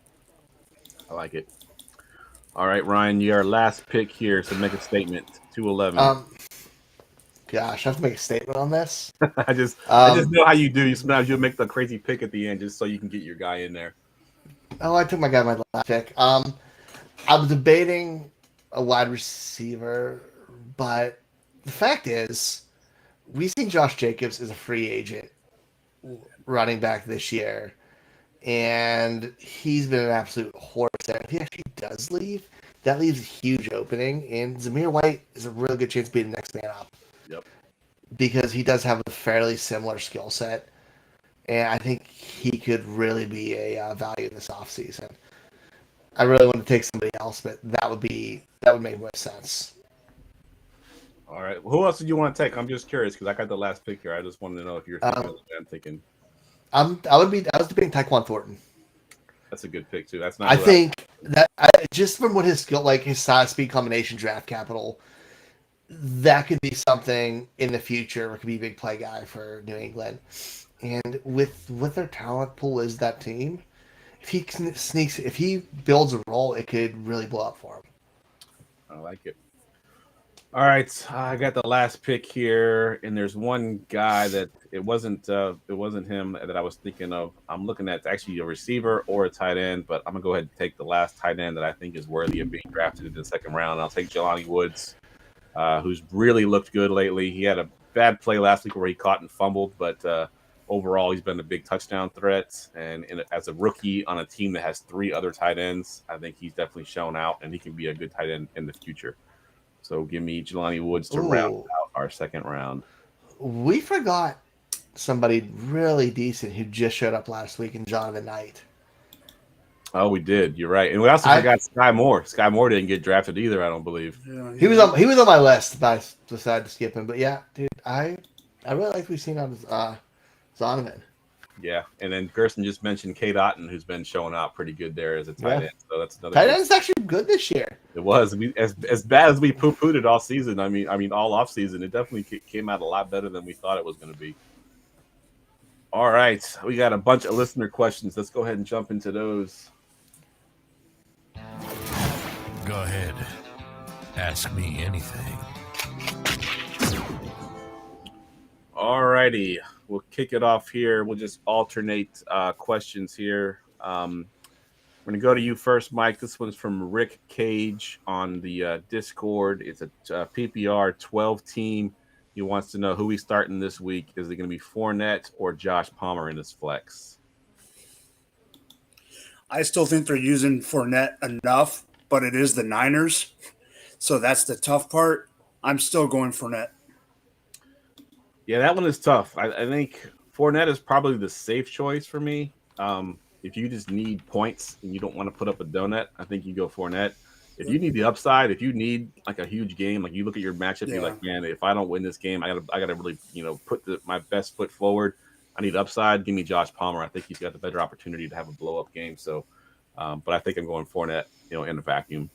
I like it. All right, Ryan, your last pick here, so make a statement. 211. Gosh, I have to make a statement on this. I just know how you do. Sometimes you'll make the crazy pick at the end just so you can get your guy in there. Oh, I took my last pick. I'm debating a wide receiver, but the fact is, we think Josh Jacobs is a free agent running back this year, and he's been an absolute horse. And if he actually does leave, that leaves a huge opening, and Zamir White is a really good chance to be the next man up. Yep. Because he does have a fairly similar skill set, and I think he could really be a value this offseason. I really want to take somebody else, but that would make more sense. All right. Who else did you want to take? I'm just curious because I got the last pick here. I just wanted to know if you're thinking of I'm thinking. I was debating Tyquan Thornton. That's a good pick too. That's not. I think just from what his skill, like his size, speed, combination, draft capital, that could be something in the future. Or could be a big play guy for New England. And with their talent pool is that team, if he builds a role, it could really blow up for him. I like it. All right, I got the last pick here, and there's one guy that it wasn't him that I was thinking of. I'm looking at actually a receiver or a tight end, but I'm gonna go ahead and take the last tight end that I think is worthy of being drafted in the second round. I'll take Jelani Woods, who's really looked good lately. He had a bad play last week where he caught and fumbled, but overall he's been a big touchdown threat. And as a rookie on a team that has 3 other tight ends, I think he's definitely shown out, and he can be a good tight end in the future. So give me Jelani Woods to round out our second round. We forgot somebody really decent who just showed up last week in Jonathan Knight. Oh, we did. You're right. And we also forgot Sky Moore. Sky Moore didn't get drafted either, I don't believe. Yeah, he was on my list, but I decided to skip him. But yeah, dude, I really like what we've seen on Zonovan. Yeah, and then Gerson just mentioned Kate Otten, who's been showing out pretty good there as a tight end. So that's another tight end's actually good this year. It was as bad as we poo-pooed it all season. I mean all off season. It definitely came out a lot better than we thought it was going to be. All right, we got a bunch of listener questions. Let's go ahead and jump into those. Go ahead, ask me anything. All righty. We'll kick it off here. We'll just alternate questions here. We're going to go to you first, Mike. This one's from Rick Cage on the Discord. It's a PPR 12 team. He wants to know who he's starting this week. Is it going to be Fournette or Josh Palmer in his flex? I still think they're using Fournette enough, but it is the Niners. So that's the tough part. I'm still going Fournette. Yeah, that one is tough. I think Fournette is probably the safe choice for me. If you just need points and you don't want to put up a donut, I think you go Fournette. If you need the upside, if you need like a huge game, like you look at your matchup, you're like, man, if I don't win this game, I gotta really, put my best foot forward. I need upside. Give me Josh Palmer. I think he's got the better opportunity to have a blow up game. So, but I think I'm going Fournette, in the vacuum.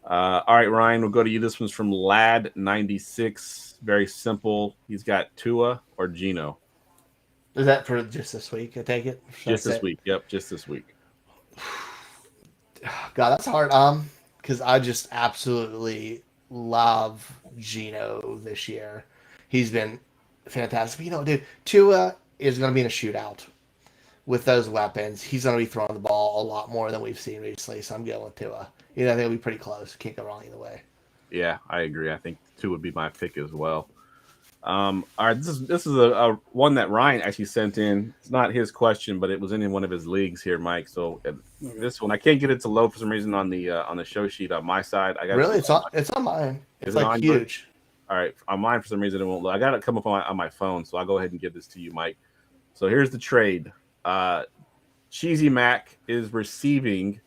All right, Ryan, we'll go to you. This one's from Lad96. Very simple. He's got Tua or Geno. Is that for just this week? I take it. Just this week. Yep, just this week. God, that's hard. Because I just absolutely love Geno this year. He's been fantastic. Dude, Tua is going to be in a shootout with those weapons. He's going to be throwing the ball a lot more than we've seen recently. So I'm going with Tua. I think it'll be pretty close. Can't go wrong either way. Yeah, I agree. I think 2 would be my pick as well. All right, this is a one that Ryan actually sent in. It's not his question, but it was in one of his leagues here, Mike. So this one I can't get it to load for some reason on the show sheet on my side. I got really it's on mine. It's like huge. All right, on mine for some reason it won't load. I got it come up on my phone, so I'll go ahead and give this to you, Mike. So here's the trade. Cheesy Mac is receiving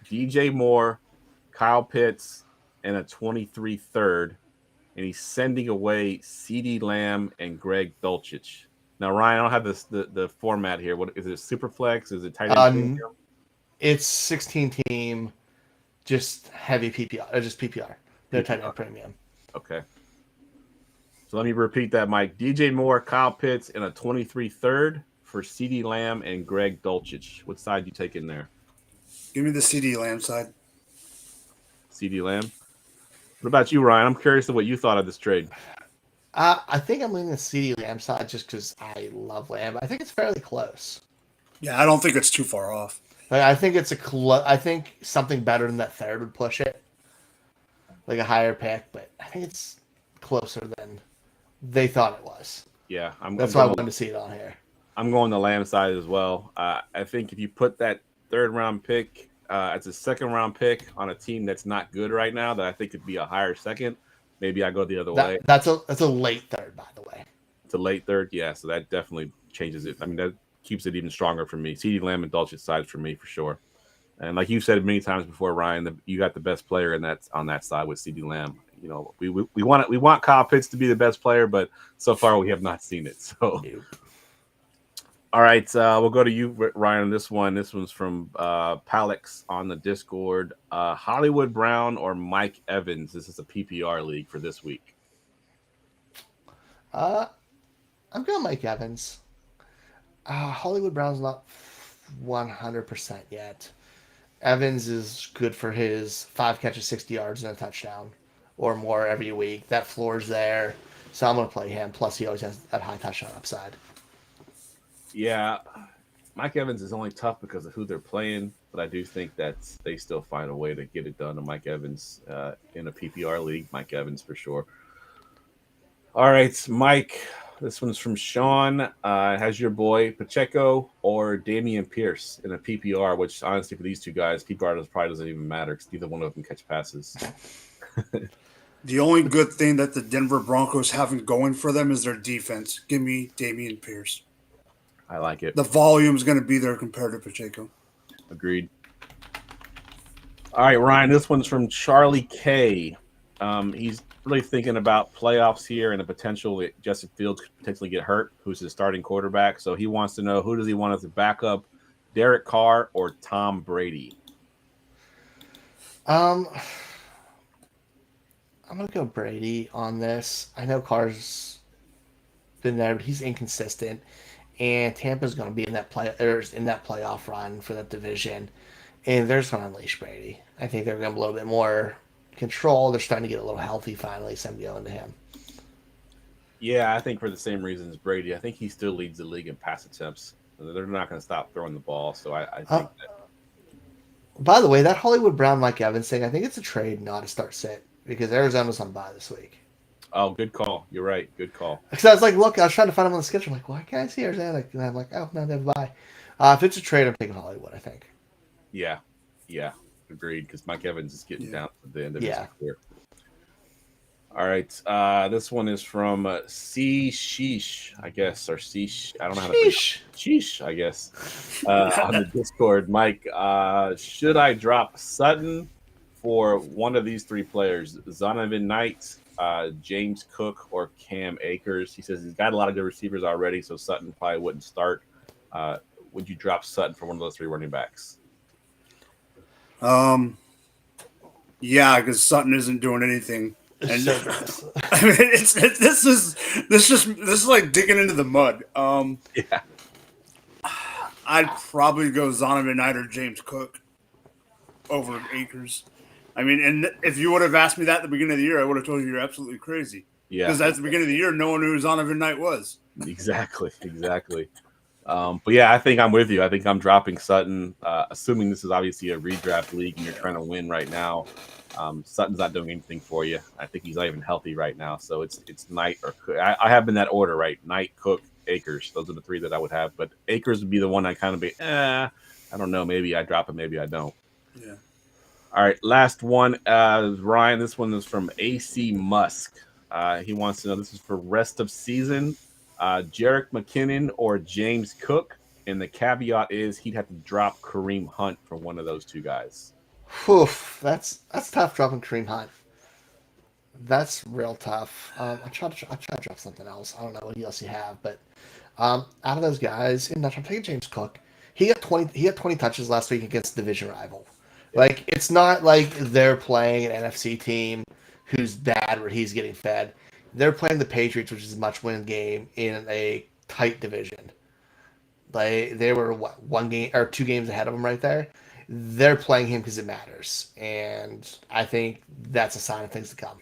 DJ Moore, Kyle Pitts, and a 23 third, and he's sending away CeeDee Lamb and Greg Dulcich. Now, Ryan, I don't have the format here. What is it? Superflex? Is it tight end premium? It's 16 team, just heavy PPR, just PPR. No tight end premium. Okay. So let me repeat that, Mike. DJ Moore, Kyle Pitts, and a 23 third for CeeDee Lamb and Greg Dulcich. What side you take in there? Give me the CeeDee Lamb side. CeeDee Lamb. What about you, Ryan? I'm curious to what you thought of this trade. I think I'm leaning the CeeDee Lamb side just because I love Lamb. I think it's fairly close. Yeah, I don't think it's too far off. Like, I think it's I think something better than that third would push it, like a higher pick. But I think it's closer than they thought it was. Yeah, that's why I wanted to see it on here. I'm going the Lamb side as well. I think if you put that third round pick as a second round pick on a team that's not good right now, that I think could be a higher second, maybe I go the other way. That's a late third, by the way. It's a late third, yeah. So that definitely changes it. I mean, that keeps it even stronger for me. CeeDee Lamb and Dulcich sides for me for sure. And like you said many times before, Ryan, you got the best player on that side with CeeDee Lamb. You know, we want Kyle Pitts to be the best player, but so far we have not seen it. So, all right, we'll go to you, Ryan, on this one. This one's from Palix on the Discord. Hollywood Brown or Mike Evans? This is a PPR league for this week. I'm going Mike Evans. Hollywood Brown's not 100% yet. Evans is good for his 5 catches, 60 yards, and a touchdown or more every week. That floor's there, so I'm going to play him. Plus, he always has that high touchdown upside. Yeah, Mike Evans is only tough because of who they're playing, but I do think that they still find a way to get it done to Mike Evans in a PPR league. Mike Evans for sure. All right, Mike. This one's from Sean. Has your boy Pacheco or Dameon Pierce in a PPR? Which honestly, for these two guys, PPR probably doesn't even matter because neither one of them catch passes. The only good thing that the Denver Broncos have going for them is their defense. Give me Dameon Pierce. I like it. The volume is going to be there compared to Pacheco. Agreed. All right, Ryan, this one's from Charlie K. He's really thinking about playoffs here and the potential that Justin Fields could potentially get hurt, who's his starting quarterback. So he wants to know, who does he want as a backup, Derek Carr or Tom Brady? I'm going to go Brady on this. I know Carr's been there, but he's inconsistent. And Tampa's going to be in that playoff run for that division, and they're just going to unleash Brady. I think they're going to have a little bit more control. They're starting to get a little healthy finally, so I'm going to him. Yeah, I think for the same reasons Brady. I think he still leads the league in pass attempts. They're not going to stop throwing the ball, so I think that. By the way, that Hollywood Brown Mike Evans thing, I think it's a trade, not a start sit, because Arizona's on bye this week. Oh, good call. You're right. Good call. Because I was like, look, I was trying to find him on the schedule. I'm like, why can't I see Arizona? And I'm like, oh, no, they have a bye. If it's a trade, I'm taking Hollywood, I think. Yeah. Agreed, because Mike Evans is getting down to the end of his career. All right. This one is from C. Sheesh, I guess, or Sheesh. I don't know how to say Sheesh, I guess. On the Discord, Mike, should I drop Sutton for one of these three players, Zonovan Knight, James Cook, or Cam Akers? He says he's got a lot of good receivers already, so Sutton probably wouldn't start. Would you drop Sutton for one of those three running backs? Yeah, because Sutton isn't doing anything. And I mean, this is like digging into the mud. Yeah, I'd probably go Zonovan Knight or James Cook over Akers. I mean, and if you would have asked me that at the beginning of the year, I would have told you you're absolutely crazy. Yeah, because at the beginning of the year, no one knew who Zonovan Knight was. Exactly. But yeah, I think I'm with you. I think I'm dropping Sutton, assuming this is obviously a redraft league and you're trying to win right now. Sutton's not doing anything for you. I think he's not even healthy right now. So it's Knight or Cook. I have in that order, right? Knight, Cook, Akers. Those are the three that I would have. But Akers would be the one I kind of be, I don't know. Maybe I drop him. Maybe I don't. Yeah. All right. Last one, Ryan. This one is from AC Musk. He wants to know, this is for rest of season. Jerick McKinnon or James Cook, and the caveat is he'd have to drop Kareem Hunt for one of those two guys. Oof, that's tough dropping Kareem Hunt. That's real tough. I try to drop something else. I don't know what else you have, but Out of those guys, I'm taking James Cook. He got 20 touches last week against the division rival. Like, it's not like they're playing an NFC team who's bad where he's getting fed. They're playing the Patriots, which is a much-win game in a tight division. They were one game or 2 games ahead of him right there. They're playing him because it matters, and I think that's a sign of things to come.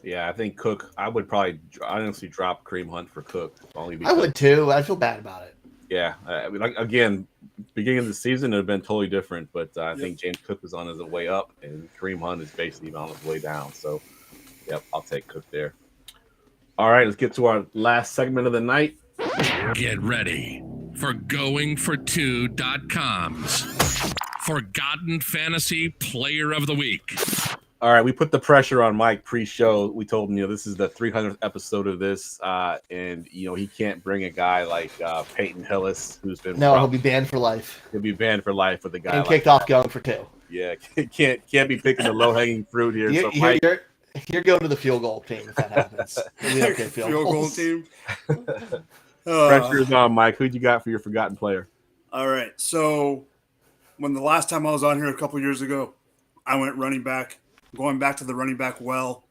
Yeah, I think Cook. I would probably honestly drop Kareem Hunt for Cook. Only because, I would too. I feel bad about it. Yeah, I mean, like, again, beginning of the season it would have been totally different, but I think James Cook was on his way up, and Kareem Hunt is basically on his way down. So, yep, I'll take Cook there. All right, let's get to our last segment of the night. Get ready for goingfor2.com's Forgotten Fantasy Player of the Week. All right, we put the pressure on Mike pre-show. We told him, this is the 300th episode of this, and he can't bring a guy like Peyton Hillis, who's been he'll be banned for life. He'll be banned for life with a guy and like kicked off going for 2. Yeah, can't be picking the low-hanging fruit here. You're going to the field goal team if that happens. We don't get field goal goals. team. Pressure is on, Mike. Who'd you got for your forgotten player? All right. So when the last time I was on here a couple years ago, I went running back, going back to the running back well.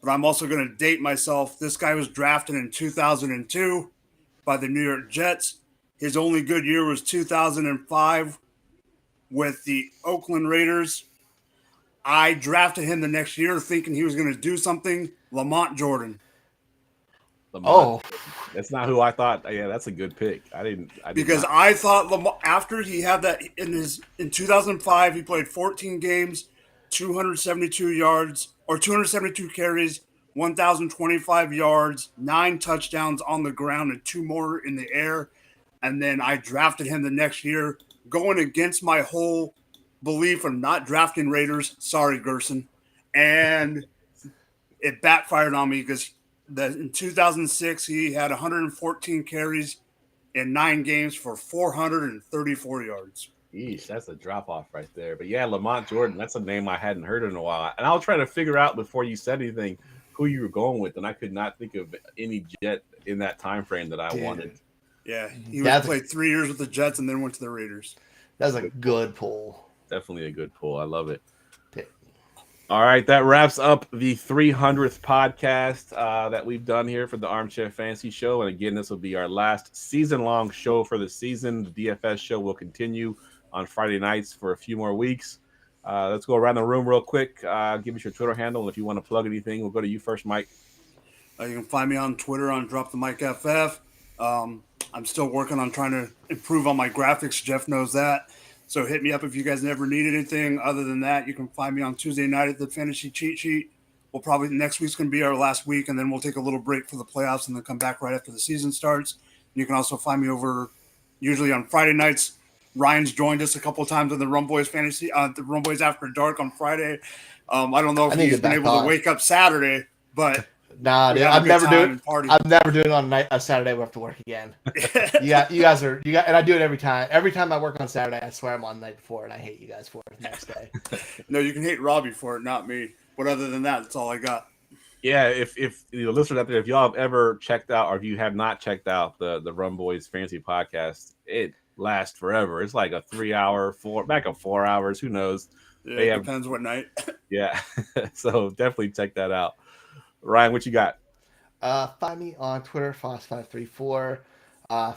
But I'm also going to date myself. This guy was drafted in 2002 by the New York Jets. His only good year was 2005 with the Oakland Raiders. I drafted him the next year thinking he was going to do something. Lamont Jordan. That's not who I thought. Yeah, that's a good pick. I thought after he had that in 2005, he played 14 games, 272 yards or 272 carries, 1,025 yards, 9 touchdowns on the ground, and 2 more in the air. And then I drafted him the next year, going against my whole belief of not drafting Raiders. Sorry, Gerson. And it backfired on me because in 2006, he had 114 carries in 9 games for 434 yards. Yeesh, that's a drop-off right there. But yeah, Lamont Jordan, that's a name I hadn't heard in a while. And I was trying to figure out before you said anything who you were going with, and I could not think of any Jet in that time frame that I wanted. Yeah, he played 3 years with the Jets and then went to the Raiders. That's a good pull. Definitely a good pull. I love it. All right, that wraps up the 300th podcast that we've done here for the Armchair Fantasy Show. And again, this will be our last season-long show for the season. The DFS show will continue on Friday nights for a few more weeks. Let's go around the room real quick. Give us your Twitter handle. And if you want to plug anything, we'll go to you first, Mike. You can find me on Twitter on Drop the Mike FF. I'm still working on trying to improve on my graphics. Jeff knows that. So hit me up if you guys never need anything. Other than that, you can find me on Tuesday night at the Fantasy Cheatsheet. Next week's going to be our last week, and then we'll take a little break for the playoffs and then come back right after the season starts. You can also find me over usually on Friday nights. Ryan's joined us a couple of times on the Rum Boys Fantasy, the Rum Boys After Dark on Friday. I don't know if he's been able to wake up Saturday, but nah, dude, I'm never doing on a Saturday we have to work again. you guys, and I do it every time. Every time I work on Saturday, I swear I'm on the night before, and I hate you guys for it the next day. No, you can hate Robbie for it, not me. But other than that, that's all I got. Yeah, if listeners out there, if y'all have ever checked out, or if you have not checked out the Rum Boys Fantasy Podcast, it lasts forever. It's like a 3 hour, 4 hours. Who knows? Yeah, depends what night. Yeah, so definitely check that out. Ryan, what you got? Find me on Twitter, Foss534.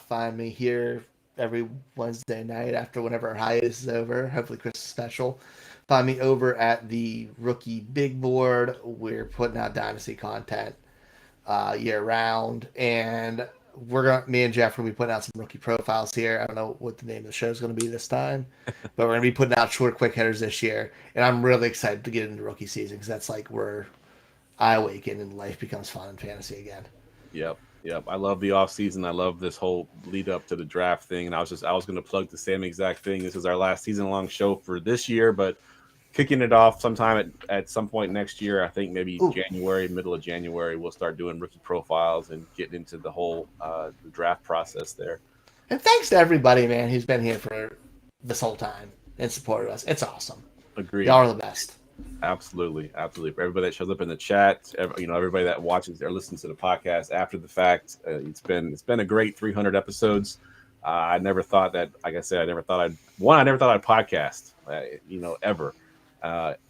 Find me here every Wednesday night after whenever our hiatus is over, hopefully Christmas special. Find me over at the Rookie Big Board. We're putting out Dynasty content year round, and me and Jeff will be putting out some rookie profiles here. I don't know what the name of the show is going to be this time, but we're going to be putting out short, quick hitters this year, and I'm really excited to get into rookie season because that's like where I awaken and life becomes fun in fantasy again. Yep. I love the off season. I love this whole lead up to the draft thing. And I was going to plug the same exact thing. This is our last season long show for this year, but kicking it off sometime at some point next year. I think maybe January, middle of January, we'll start doing rookie profiles and getting into the whole the draft process there. And thanks to everybody, man, who's been here for this whole time and supported us. It's awesome. Agreed. Y'all are the best. Absolutely. For everybody that shows up in the chat, everybody that watches or listens to the podcast after the fact, it's been a great 300 episodes. I never thought that, like I said, I never thought I'd podcast, ever.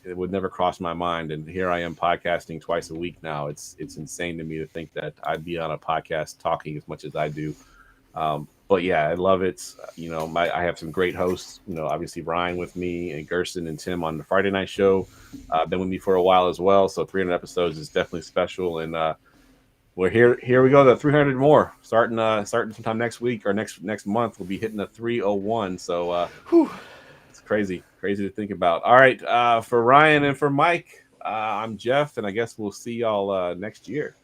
It would never cross my mind, and here I am podcasting twice a week now. It's insane to me to think that I'd be on a podcast talking as much as I do. But yeah, I love it. I have some great hosts. Obviously Ryan with me, and Gerson and Tim on the Friday night show. Been with me for a while as well. So 300 episodes is definitely special, and we're here. Here we go. The 300 more starting sometime next week or next month. We'll be hitting the 301. So it's crazy to think about. All right, for Ryan and for Mike, I'm Jeff, and I guess we'll see y'all next year.